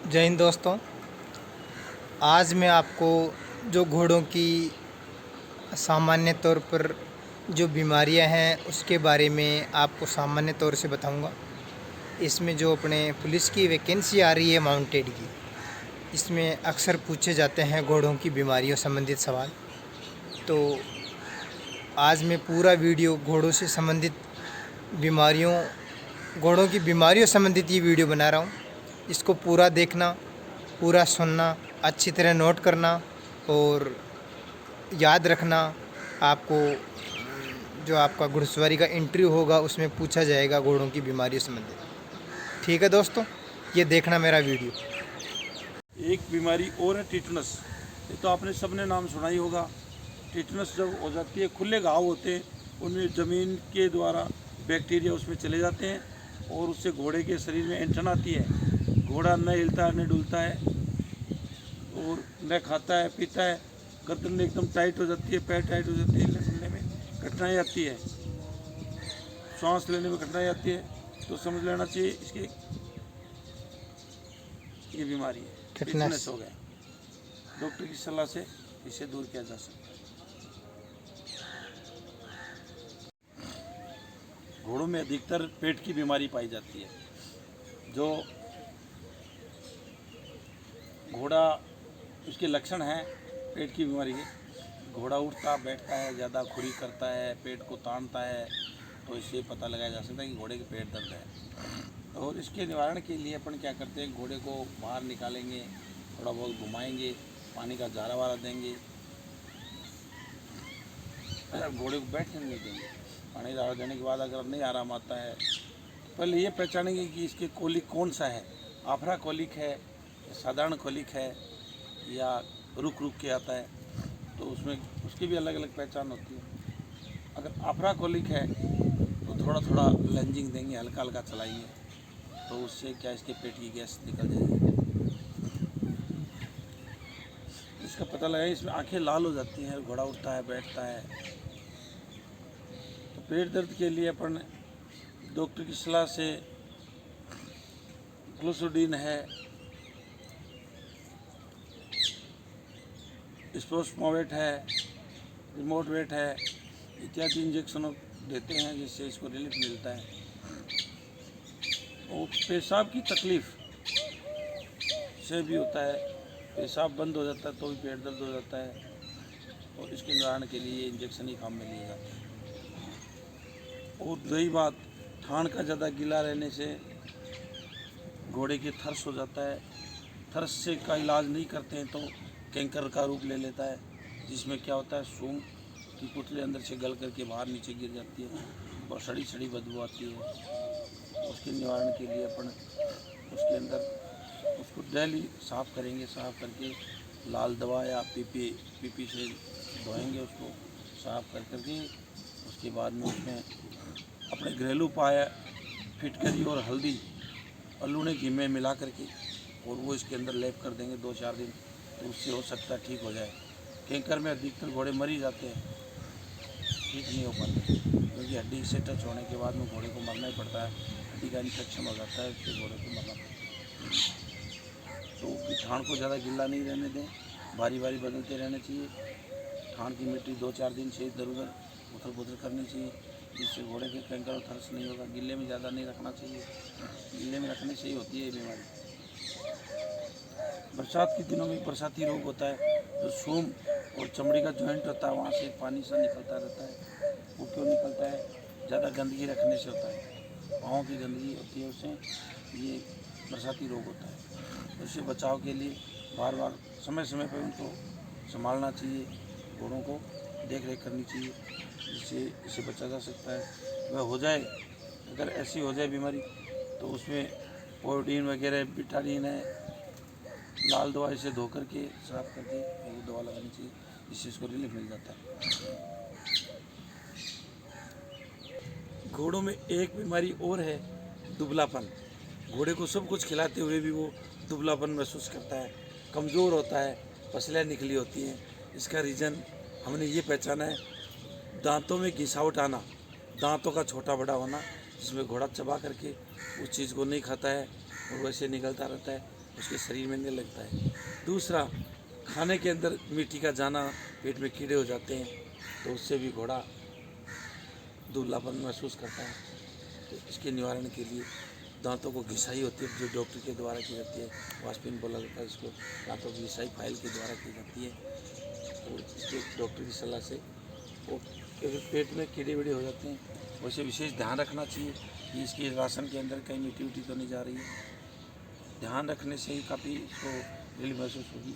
जय हिंद दोस्तों। आज मैं आपको जो घोड़ों की सामान्य तौर पर जो बीमारियां हैं उसके बारे में आपको सामान्य तौर से बताऊंगा। इसमें जो अपने पुलिस की वैकेंसी आ रही है माउंटेड की, इसमें अक्सर पूछे जाते हैं घोड़ों की बीमारियों संबंधित सवाल। तो आज मैं पूरा वीडियो घोड़ों की बीमारियों संबंधित ये वीडियो बना रहा हूँ। इसको पूरा देखना, पूरा सुनना, अच्छी तरह नोट करना और याद रखना। आपको जो आपका घुड़सवारी का इंटरव्यू होगा उसमें पूछा जाएगा घोड़ों की बीमारियों संबंधित। ठीक है दोस्तों, ये देखना मेरा वीडियो। एक बीमारी और है टिटनस। ये तो आपने सबने नाम सुना ही होगा। टिटनस जब हो जाती है, खुले घाव होते हैं, उनमें ज़मीन के द्वारा बैक्टीरिया उसमें चले जाते हैं और उससे घोड़े के शरीर में ऐंठन आती है। घोड़ा न हिलता है न डुलता है और न खाता है पीता है। गर्दन एकदम टाइट हो जाती है, पैर टाइट हो जाती है, हिलने डुलने में कठिनाई आती है, सांस लेने में कठिनाई आती है। तो समझ लेना चाहिए इसकी ये बीमारी है, टिटनस हो गया। डॉक्टर की सलाह से इसे दूर किया जा सकता है। घोड़ों में अधिकतर पेट की बीमारी पाई जाती है। जो घोड़ा, उसके लक्षण हैं पेट की बीमारी के। घोड़ा उठता बैठता है, ज़्यादा खुरी करता है, पेट को तानता है, तो इससे पता लगाया जा सकता है कि घोड़े के पेट दर्द है। और इसके निवारण के लिए अपन क्या करते हैं, घोड़े को बाहर निकालेंगे, थोड़ा बहुत घुमाएंगे, पानी का जारा वारा देंगे, घोड़े को बैठने नहीं देंगे। पानी जारा देने के बाद अगर नहीं आराम आता है, पहले ये पहचानेंगे कि इसके कोलिक कौन सा है, आफरा कोलिक है, साधारण कोलिक है या रुक रुक के आता है। तो उसमें उसकी भी अलग अलग पहचान होती है। अगर आफरा कोलिक है तो थोड़ा थोड़ा लंजिंग देंगे, हल्का हल्का चलाएंगे, तो उससे क्या इसके पेट की गैस निकल जाएगी। इसका पता लगाए, इसमें आंखें लाल हो जाती हैं, घोड़ा उठता है बैठता है। तो पेट दर्द के लिए अपन डॉक्टर की सलाह से क्लोसोडीन है, स्पोस्मोवेट है, रिमोट वेट है, इत्यादि इंजेक्शनों देते हैं जिससे इसको रिलीफ मिलता है। और पेशाब की तकलीफ़ से भी होता है, पेशाब बंद हो जाता है तो भी पेट दर्द हो जाता है, और इसके निवारण के लिए इंजेक्शन ही काम में लिए जाते हैं। और रही बात थान का ज़्यादा गीला रहने से घोड़े की थर्स हो जाता है। थर्स से का इलाज नहीं करते हैं तो कैंकर का रूप ले लेता है, जिसमें क्या होता है, सूंड की पुतली अंदर से गल करके बाहर नीचे गिर जाती है और सड़ी सड़ी बदबू आती है। उसके निवारण के लिए अपन उसके अंदर उसको डेली साफ़ करेंगे, साफ़ करके लाल दवा या पीपी से धोएंगे उसको साफ़ कर करके। उसके बाद में उसमें अपने घरेलू उपाय फिटकरी और हल्दी और लूने घी में मिला करके और वो इसके अंदर लेप कर देंगे 2-4 दिन, तो उससे हो सकता है ठीक हो जाए। कैंकर में अधिकतर घोड़े मर ही जाते हैं, ठीक नहीं हो पाते, क्योंकि हड्डी से टच होने के बाद में घोड़े को मरना ही पड़ता है। हड्डी का इन्फेक्शन हो जाता है, उससे घोड़े को मरना पड़ता है। तो थान को ज़्यादा गिल्ला नहीं रहने दें, बारी बारी बदलते रहना चाहिए। थान की मिट्टी 2-4 दिन से इधर उधर उथल पुथल करनी चाहिए, जिससे घोड़े के कैंकर और थर्स नहीं होगा। गिल्ले में ज़्यादा नहीं रखना चाहिए, गिल्ले में रखने से ही होती है ये बीमारी। बरसात के दिनों में बरसाती रोग होता है, जो सूम और चमड़ी का जॉइंट होता है वहाँ से पानी सा निकलता रहता है। वो क्यों निकलता है, ज़्यादा गंदगी रखने से होता है, पाँव की गंदगी होती है, उससे ये बरसाती रोग होता है। उससे बचाव के लिए बार बार समय समय पर उनको संभालना चाहिए, घोड़ों को देख रेख करनी चाहिए, जिससे इसे बचा जा सकता है। वह हो जाए, अगर ऐसी हो जाए बीमारी, तो उसमें पोयोडीन वगैरह बिटाडीन है, लाल दवा इसे धो करके साफ करके वो दवा लगानी चाहिए, जिससे इसको रिलीफ मिल जाता है। घोड़ों में एक बीमारी और है, दुबलापन। घोड़े को सब कुछ खिलाते हुए भी वो दुबलापन महसूस करता है, कमज़ोर होता है, पसलियाँ निकली होती हैं। इसका रीज़न हमने ये पहचाना है, दांतों में घिसावट आना, दांतों का छोटा बड़ा होना, जिसमें घोड़ा चबा करके उस चीज़ को नहीं खाता है, और वैसे निकलता रहता है, उसके शरीर में नहीं लगता है। दूसरा, खाने के अंदर मिट्टी का जाना, पेट में कीड़े हो जाते हैं, तो उससे भी घोड़ा दुबलापन महसूस करता है। तो इसके निवारण के लिए दांतों को घिसाई होती है, जो डॉक्टर के द्वारा की जाती है, वास्पिन बोला जाता है इसको। दांतों की घिसाई फाइल के द्वारा की जाती है और इसके डॉक्टर की सलाह से। और अगर पेट में कीड़े वीड़े हो जाते हैं, वैसे विशेष ध्यान रखना चाहिए कि इसके राशन के अंदर कहीं मिट्टी उट्टी तो नहीं जा रही है। ध्यान रखने से ही काफ़ी इसको रिलीफ महसूस होगी।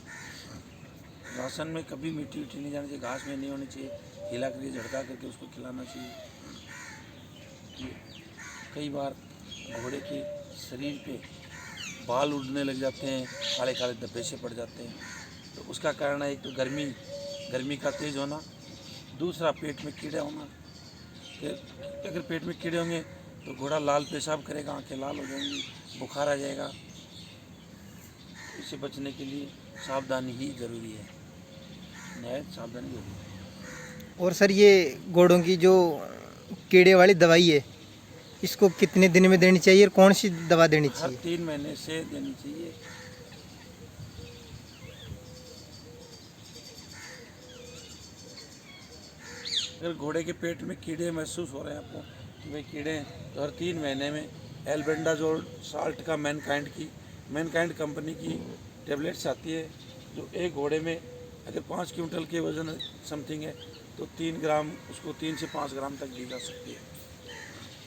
राशन में कभी मिट्टी उट्टी नहीं जानी चाहिए, घास में नहीं होनी चाहिए, हिला करके झटका करके उसको खिलाना चाहिए। कई बार घोड़े के शरीर पे बाल उड़ने लग जाते हैं, काले काले धब्बे से पड़ जाते हैं, तो उसका कारण है एक तो गर्मी का तेज़ होना, दूसरा पेट में कीड़े होना। अगर पेट में कीड़े होंगे तो घोड़ा लाल पेशाब करेगा, आंखें लाल हो जाएंगी, बुखार आ जाएगा। इससे बचने के लिए सावधानी ही ज़रूरी है, नहायत सावधानी जरूरी है। और सर ये घोड़ों की जो कीड़े वाली दवाई है, इसको कितने दिन में देनी चाहिए और कौन सी दवा देनी हर चाहिए? 3 महीने से देनी चाहिए। अगर घोड़े के पेट में कीड़े महसूस हो रहे हैं आपको कि भाई कीड़े हैं, तो हर 3 महीने में एल्बेंडाजोल साल्ट का मैनकाइंड कंपनी की टेबलेट्स आती है, जो एक घोड़े में अगर 5 क्विंटल के वजन समथिंग है तो 3 ग्राम, उसको 3 से 5 ग्राम तक दी जा सकती है,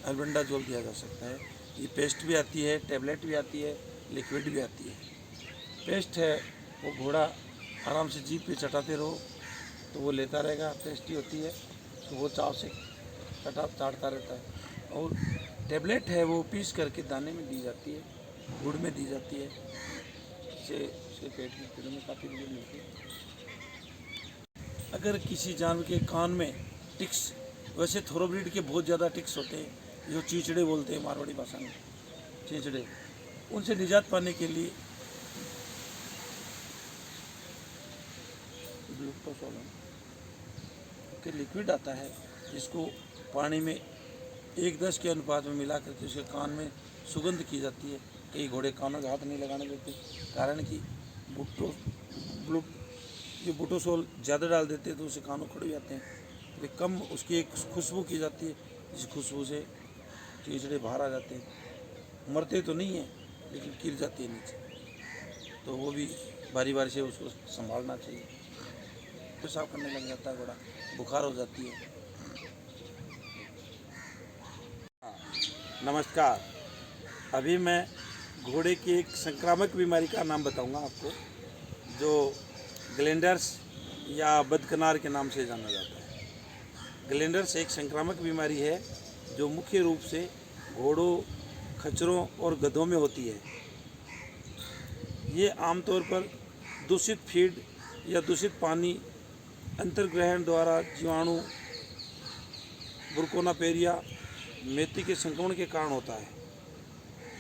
एल्बेंडाजोल दिया जा सकता है। ये पेस्ट भी आती है, टेबलेट भी आती है, लिक्विड भी आती है। पेस्ट है वो घोड़ा आराम से जीभ पे चटाते रहो तो वो लेता रहेगा, टेस्टी होती है, तो वो चाव से चाटता रहता है। और टेबलेट है वो पीस करके दाने में दी जाती है, गुड़ में दी जाती है, इससे उसके पेट की कीड़ों में काफ़ी रिलीफ मिलती है। अगर किसी जानवर के कान में टिक्स, वैसे थोरोब्रीड के बहुत ज़्यादा टिक्स होते हैं, जो चींचड़े बोलते हैं मारवाड़ी भाषा में, चींचड़े, उनसे निजात पाने के लिए ग्लूकोसोलन के लिक्विड आता है, जिसको पानी में 1:10 के अनुपात में मिला करके उसके कान में सुगंध की जाती है। कई घोड़े कानों में हाथ नहीं लगाने देते, कारण कि ये बुटोसोल ज़्यादा डाल देते हैं तो उससे कानों खड़े हो जाते हैं। तो कम उसकी एक खुशबू की जाती है, जिस खुशबू से कीचड़े बाहर आ जाते हैं। मरते तो नहीं हैं लेकिन गिर जाती है नीचे, तो वो भी बारी बारी से उसको संभालना चाहिए। पेशाब करने लग जाता है घोड़ा, बुखार हो जाती है। नमस्कार, अभी मैं घोड़े की एक संक्रामक बीमारी का नाम बताऊंगा आपको, जो ग्लेंडर्स या बदकनार के नाम से जाना जाता है। ग्लेंडर्स एक संक्रामक बीमारी है जो मुख्य रूप से घोड़ों, खच्चरों और गधों में होती है। ये आमतौर पर दूषित फीड या दूषित पानी, अंतर्ग्रहण द्वारा जीवाणु, ब्रुकोनापेरिया, मेथी के संक्रमण के कारण होता है।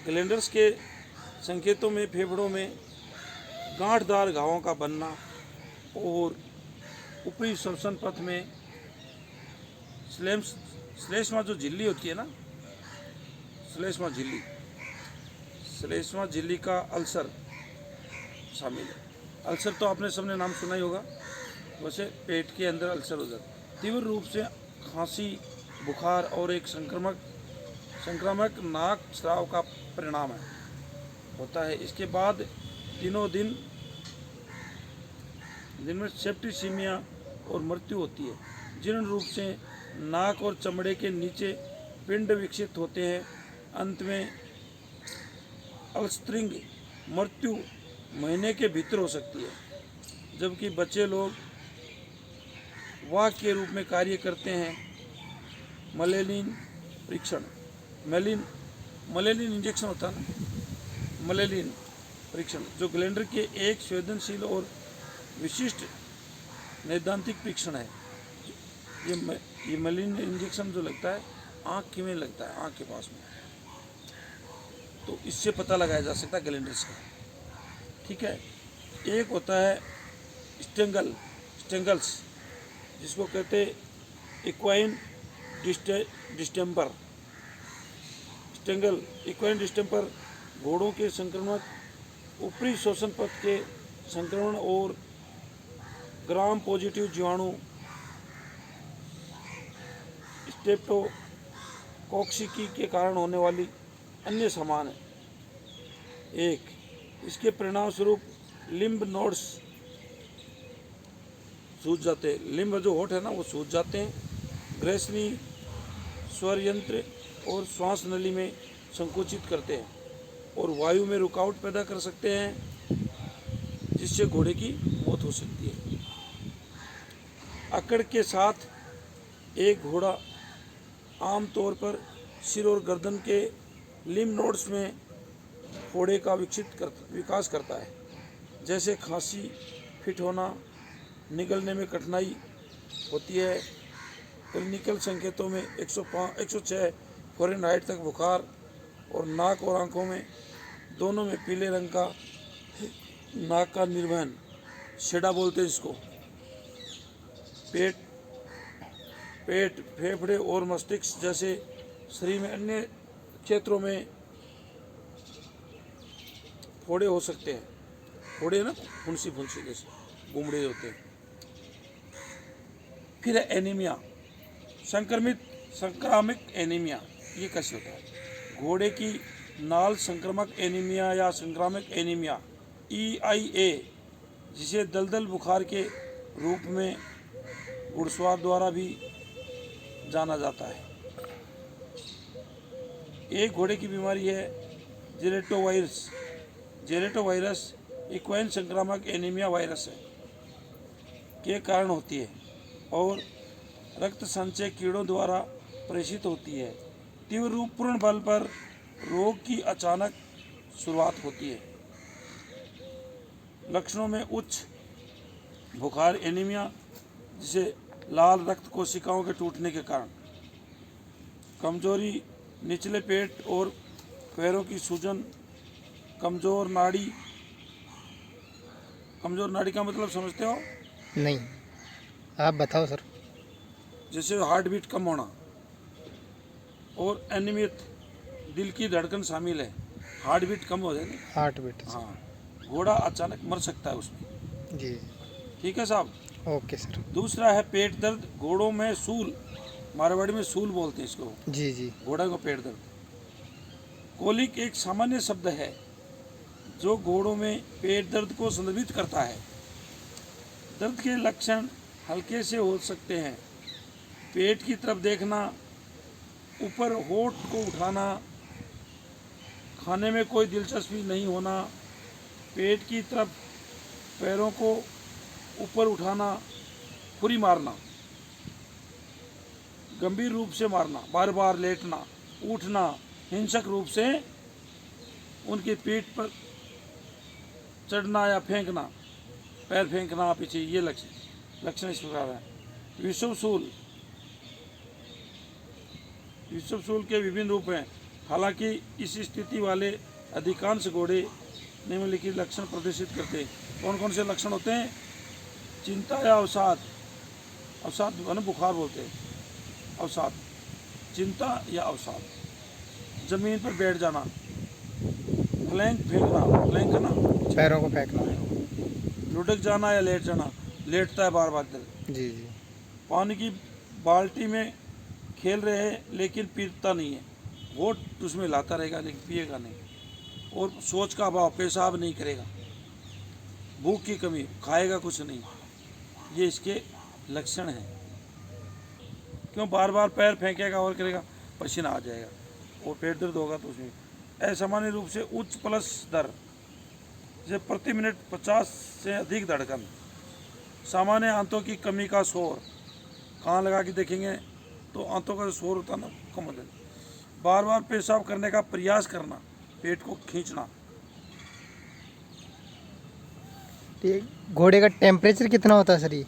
ग्लेंडर्स के संकेतों में फेफड़ों में गांठदार घावों का बनना और ऊपरी श्वसन पथ में श्लेष्मा जो झिल्ली होती है ना, श्लेष्मा झिल्ली का अल्सर शामिल है। अल्सर तो आपने सबने नाम सुना ही होगा, वैसे पेट के अंदर अल्सर हो जाता है। तीव्र रूप से खांसी, बुखार और एक संक्रामक नाक स्राव का परिणाम होता है। इसके बाद दिन में सेप्टिसीमिया और मृत्यु होती है। जीर्ण रूप से नाक और चमड़े के नीचे पिंड विकसित होते हैं। अंत में अल्सरिंग मृत्यु महीने के भीतर हो सकती है। जबकि बच्चे लोग वाहक के रूप में कार्य करते हैं। मलेलिन परीक्षण, मलेलिन इंजेक्शन होता है ना, मलेलिन परीक्षण जो ग्लेंडर के एक संवेदनशील और विशिष्ट नैदांतिक परीक्षण है। ये मलेलिन इंजेक्शन जो लगता है आँख में लगता है, आँख के पास में, तो इससे पता लगाया जा सकता है ग्लेंडर्स का। ठीक है। एक होता है स्टेंगल्स, जिसको कहते इक्वाइन डिस्टेम्पर, घोड़ों के संक्रमण ऊपरी श्वसन पथ के संक्रमण और ग्राम पॉजिटिव जीवाणु स्ट्रेप्टोकोक्की के कारण होने वाली अन्य समान है। 1. इसके परिणाम स्वरूप लिम्ब नोड्स सूज जाते हैं। लिम्ब जो होठ है ना वो सूज जाते हैं। ग्रेसनी स्वर यंत्र और श्वास नली में संकुचित करते हैं और वायु में रुकावट पैदा कर सकते हैं, जिससे घोड़े की मौत हो सकती है। अकड़ के साथ एक घोड़ा आमतौर पर सिर और गर्दन के लिम्ब नोड्स में फोड़े का विकास करता है, जैसे खांसी, फिट होना, निगलने में कठिनाई होती है। क्लिनिकल संकेतों में 106 फ़ारेनहाइट तक बुखार और नाक और आंखों में दोनों में पीले रंग का नाक का निर्वहन, शेडा बोलते हैं इसको। पेट, फेफड़े और मस्तिष्क जैसे शरीर में अन्य क्षेत्रों में फोड़े हो सकते हैं। फोड़े ना फुंसी जैसे गुमड़े होते हैं। फिर है एनीमिया, संक्रामक एनीमिया। ये कैसे होता है? घोड़े की नाल संक्रामक एनीमिया या संक्रामक एनीमिया EIA, जिसे दलदल बुखार के रूप में घुड़सवार द्वारा भी जाना जाता है। एक घोड़े की बीमारी है जेरेटोवायरस इक्वाइन संक्रामक एनीमिया वायरस है के कारण होती है और रक्त संचय कीड़ों द्वारा प्रेषित होती है। तीव्र पूर्ण बल पर रोग की अचानक शुरुआत होती है। लक्षणों में उच्च बुखार एनीमिया, जिसे लाल रक्त कोशिकाओं के टूटने के कारण, कमजोरी, निचले पेट और पैरों की सूजन, कमजोर नाड़ी का मतलब समझते हो? नहीं, आप बताओ सर। जैसे हार्ट बीट कम होना और अनियमित दिल की धड़कन शामिल है। हार्ट बीट कम हो जाए ना, हार्ट बीट। हाँ, घोड़ा अचानक मर सकता है उसमें। जी, ठीक है साहब। Okay sir. दूसरा है पेट दर्द। घोड़ों में सूल, मारवाड़ी में सूल बोलते हैं इसको। जी जी। घोड़ा को पेट दर्द। कोलिक एक सामान्य शब्द है जो घोड़ों में पेट दर्द को संदर्भित करता है। दर्द के लक्षण हल्के से हो सकते हैं। पेट की तरफ देखना, ऊपर होठ को उठाना, खाने में कोई दिलचस्पी नहीं होना, पेट की तरफ पैरों को ऊपर उठाना, खुरी मारना, गंभीर रूप से मारना, बार बार लेटना, उठना, हिंसक रूप से उनकी पीठ पर चढ़ना या फेंकना, पैर फेंकना पीछे, ये लक्षण इस प्रकार है। विषुवशूल के विभिन्न रूप हैं। हालांकि इस स्थिति वाले अधिकांश घोड़े निम्नलिखित लक्षण प्रदर्शित करते हैं। कौन कौन से लक्षण होते हैं? चिंता या अवसाद बुखार बोलते हैं। अवसाद, चिंता या अवसाद, जमीन पर बैठ जाना, फ्लैंक फेंकना, पैरों को फेंकना, लुढ़क जाना या लेट जाना, लेटता है बार बार दिल। जी जी। पानी की बाल्टी में खेल रहे हैं लेकिन पीता नहीं है, वो उसमें लाता रहेगा लेकिन पिएगा नहीं। और सोच का अभाव, पेशाब नहीं करेगा, भूख की कमी, खाएगा कुछ नहीं। ये इसके लक्षण हैं। क्यों? बार बार पैर फेंकेगा और करेगा, पसीना आ जाएगा और पेट दर्द होगा तो उसमें। असामान्य रूप से उच्च पल्स दर, जैसे प्रति मिनट 50 से अधिक धड़कन, सामान्य आंतों की कमी का शोर, कान लगा के देखेंगे तो आंतों का जो शोर होता है ना कम हो जाता। बार बार पेशाब करने का प्रयास करना, पेट को खींचना। घोड़े का टेम्परेचर कितना होता है सर? ये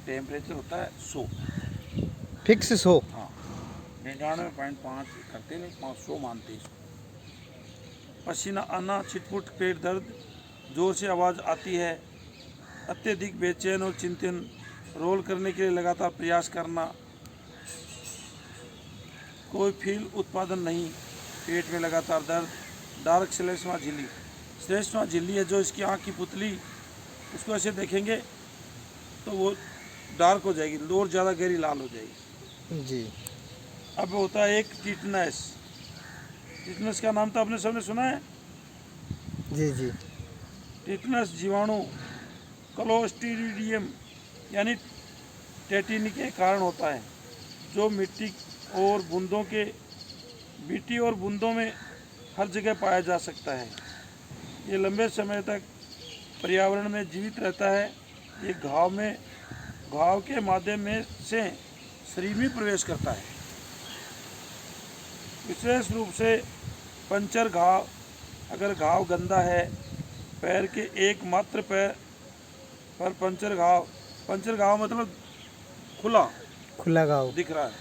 टेम्परेचर होता है 100 फिक्स 100? हाँ, 99.5 करते नहीं, 100 मानते हैं। पसीना आना, छिटपुट, पेट दर्द, जोर से आवाज़ आती है, अत्यधिक बेचैन और चिंतन, रोल करने के लिए लगातार प्रयास करना, कोई फील उत्पादन नहीं, पेट में लगातार दर्द, डार्क श्लेष्मा झिल्ली। श्लेष्मा झिल्ली है जो इसकी आँख की पुतली, उसको ऐसे देखेंगे तो वो डार्क हो जाएगी और ज़्यादा गहरी लाल हो जाएगी। जी अब होता है एक टिटनस। टिटनस का नाम तो आपने सबने सुना है। जी जी टिटनस जीवाणु क्लोस्ट्रीडियम यानी टेटिनी के कारण होता है, जो मिट्टी और बूंदों में हर जगह पाया जा सकता है। ये लंबे समय तक पर्यावरण में जीवित रहता है। ये घाव के माध्यम में से शरीर में प्रवेश करता है, विशेष रूप से पंचर घाव। अगर घाव गंदा है, पैर के एकमात्र पैर पर पंचर घाव मतलब खुला खुला घाव। दिख रहा है,